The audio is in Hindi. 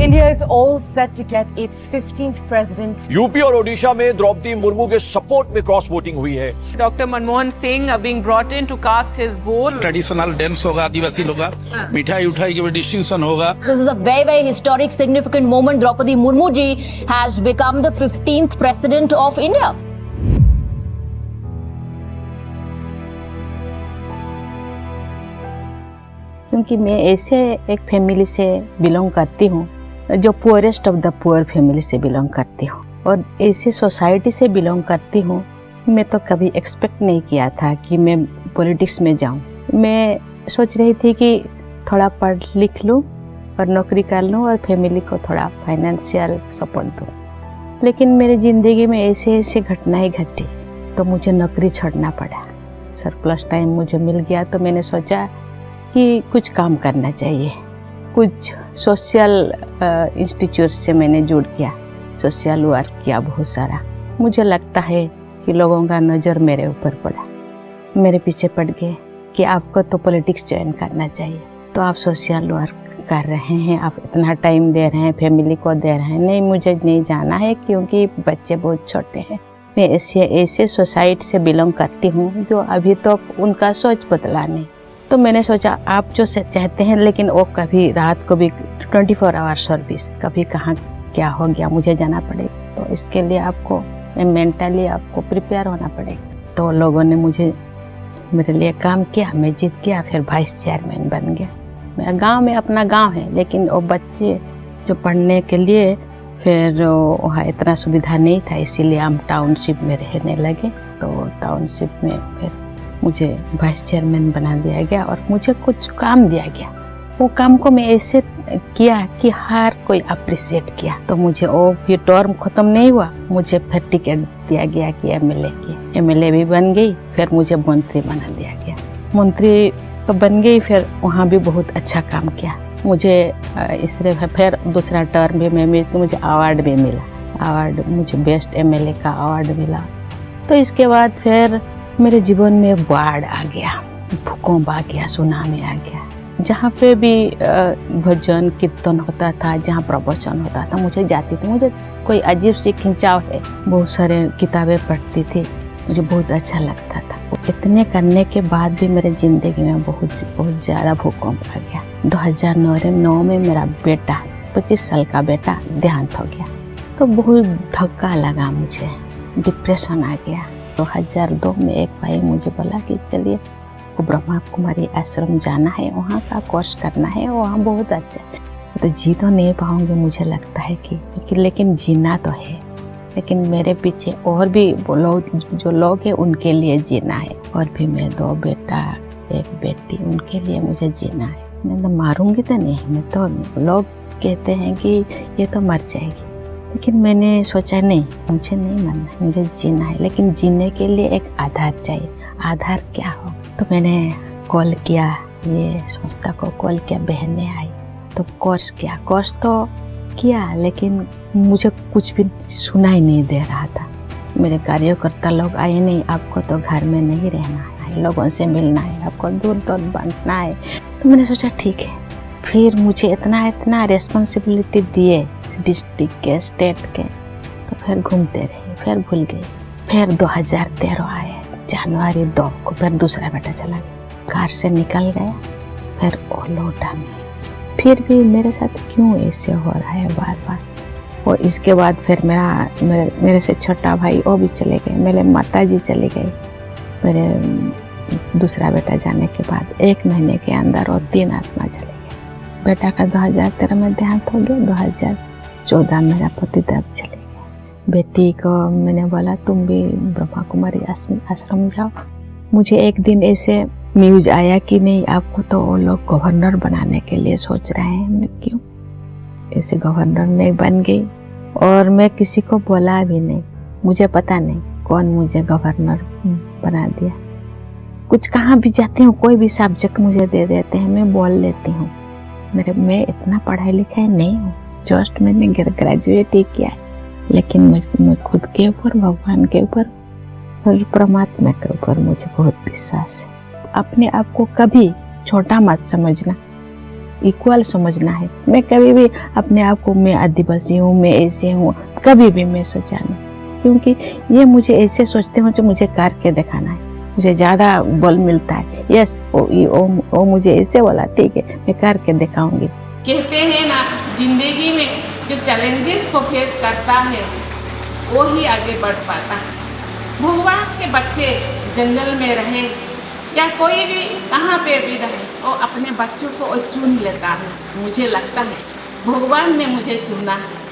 India is all set to get its 15th president. UP और ओडिशा में द्रौपदी मुर्मू के सपोर्ट में क्रॉस वोटिंग हुई है। Dr. Manmohan Singh are being brought in to cast his vote. Traditional dance होगा, आदिवासी लोग मिठाई उठाई के डिस्टिंक्शन होगा। This is a very historic, significant moment. Draupadi Murmu ji has become the 15th president of India. क्योंकि मैं ऐसे एक फैमिली से बिलोंग करती हूँ जो poorest of the poor family से बिलोंग करती हूँ और ऐसी सोसाइटी से बिलोंग करती हूँ। मैं तो कभी एक्सपेक्ट नहीं किया था कि मैं पॉलिटिक्स में जाऊँ। मैं सोच रही थी कि थोड़ा पढ़ लिख लूँ और नौकरी कर लूँ और फैमिली को थोड़ा फाइनेंशियल सपोर्ट दूँ, लेकिन मेरी ज़िंदगी में ऐसे ऐसे घटनाएं घटी तो मुझे नौकरी छोड़ना पड़ा। सरप्लस टाइम मुझे मिल गया तो मैंने सोचा कि कुछ काम करना चाहिए। कुछ सोशल इंस्टीट्यूट से मैंने जुड़ किया, सोशल वर्क किया बहुत सारा। मुझे लगता है कि लोगों का नज़र मेरे ऊपर पड़ा, मेरे पीछे पड़ गए कि आपको तो पॉलिटिक्स ज्वाइन करना चाहिए। तो आप सोशल वर्क कर रहे हैं, आप इतना टाइम दे रहे हैं, फैमिली को दे रहे हैं। नहीं, मुझे नहीं जाना है क्योंकि बच्चे बहुत छोटे हैं। मैं ऐसे सोसाइटी से बिलोंग करती हूँ जो अभी तक उनका सोच बदला नहीं। तो मैंने सोचा आप जो चाहते हैं, लेकिन वो कभी रात को भी 24 आवर सर्विस, कभी कहाँ क्या हो गया मुझे जाना पड़ेगा। तो इसके लिए आपको मेंटली आपको प्रिपेयर होना पड़ेगा। तो लोगों ने मुझे मेरे लिए काम किया, मैं जीत गया, फिर वाइस चेयरमैन बन गया। मेरा गांव में अपना गांव है, लेकिन वो बच्चे जो पढ़ने के लिए फिर वहाँ इतना सुविधा नहीं था, इसीलिए हम टाउनशिप में रहने लगे। तो टाउनशिप में फिर मुझे वाइस चेयरमैन बना दिया गया और मुझे कुछ काम दिया गया। वो काम को मैं ऐसे किया कि हर कोई अप्रिशिएट किया। तो मुझे वो फिर टर्म ख़त्म नहीं हुआ, मुझे फिर टिकट दिया गया कि एमएलए की। एमएलए भी बन गई, फिर मुझे मंत्री बना दिया गया। मंत्री तो बन गई, फिर वहाँ भी बहुत अच्छा काम किया। मुझे इसलिए फिर दूसरा टर्म भी मैं मुझे अवार्ड भी मिला। अवार्ड मुझे बेस्ट एमएलए का अवार्ड मिला। तो इसके बाद फिर मेरे जीवन में बाढ़ आ गया, भूकंप आ गया, सुनामी आ गया। जहाँ पे भी भजन कीर्तन होता था, जहाँ प्रवचन होता था, मुझे जाती थी। मुझे कोई अजीब सी खिंचाव है, बहुत सारे किताबें पढ़ती थी, मुझे बहुत अच्छा लगता था। इतने करने के बाद भी मेरे ज़िंदगी में बहुत ज़्यादा भूकंप आ गया। 2009 में मेरा बेटा 25 साल का बेटा देहांत हो गया। तो बहुत धक्का लगा, मुझे डिप्रेशन आ गया। 2002 में एक भाई मुझे बोला कि चलिए वो ब्रह्मा कुमारी आश्रम जाना है, वहाँ का कोर्स करना है, वहाँ बहुत अच्छा है। तो जी तो नहीं पाऊँगी मुझे लगता है कि लेकिन जीना तो है, लेकिन मेरे पीछे और भी जो लोग हैं उनके लिए जीना है। और भी मैं 2 बेटा 1 बेटी, उनके लिए मुझे जीना है। मैं तो मारूंगी तो नहीं, मैं तो लोग कहते हैं कि ये तो मर जाएगी, लेकिन मैंने सोचा नहीं, मुझे नहीं मरना, मुझे जीना है। लेकिन जीने के लिए एक आधार चाहिए। आधार क्या हो? तो मैंने कॉल किया, ये संस्था को कॉल किया, बहनें आई तो कोर्स किया। कोर्स तो किया, लेकिन मुझे कुछ भी सुनाई नहीं दे रहा था। मेरे कार्यकर्ता लोग आए नहीं, आपको तो घर में नहीं रहना है, लोगों से मिलना है, आपको दूर दूर बांटना है। तो मैंने सोचा ठीक है। फिर मुझे इतना रिस्पॉन्सिबिलिटी दिए डिस्ट्रिक्ट के, स्टेट के, तो फिर घूमते रहे, फिर भूल गए। फिर 2013 आए, जनवरी 2 को फिर दूसरा बेटा चला गया, घर से निकल गया, फिर वो लौटा नहीं। फिर भी मेरे साथ क्यों ऐसे हो रहा है बार बार। और इसके बाद फिर मेरे से छोटा भाई वो भी चले गए, मेरे माता जी चले गए। मेरे दूसरा बेटा जाने के बाद 1 महीने के अंदर और 3 आत्मा चले गए। बेटा का 2013 में देहांत हो गया, 2014 मेरा पतिदेव चले गए। बेटी को मैंने बोला तुम भी ब्रह्मा कुमारी आश्रम जाओ। मुझे एक दिन ऐसे न्यूज आया कि नहीं, आपको तो वो लोग गवर्नर बनाने के लिए सोच रहे हैं। मैं क्यों? ऐसे गवर्नर नहीं बन गई और मैं किसी को बोला भी नहीं। मुझे पता नहीं कौन मुझे गवर्नर बना दिया। कुछ कहाँ भी जाती हूँ, कोई भी सब्जेक्ट मुझे दे देते हैं, मैं बोल लेती हूँ। मैं इतना पढ़ाई लिखाई नहीं हूँ, जस्ट मैंने ग्रेजुएट ही किया है। लेकिन मैं खुद के ऊपर, भगवान के ऊपर और परमात्मा के ऊपर मुझे बहुत विश्वास है। अपने आप को कभी छोटा मत समझना। इक्वल समझना है। मैं कभी भी अपने आप को मैं आदिवासी हूँ, मैं ऐसे हूँ, कभी भी मैं सोचा नहीं, क्योंकि ये मुझे ऐसे सोचते हो जो मुझे करके दिखाना है, मुझे ज़्यादा बल मिलता है। यस, वो मुझे ऐसे बोला, ठीक है मैं करके दिखाऊंगी। कहते हैं ना, जिंदगी में जो चैलेंजेस को फेस करता है वो ही आगे बढ़ पाता है। भगवान के बच्चे जंगल में रहे या कोई भी कहाँ पे भी रहे, वो अपने बच्चों को चुन लेता है। मुझे लगता है भगवान ने मुझे चुना है।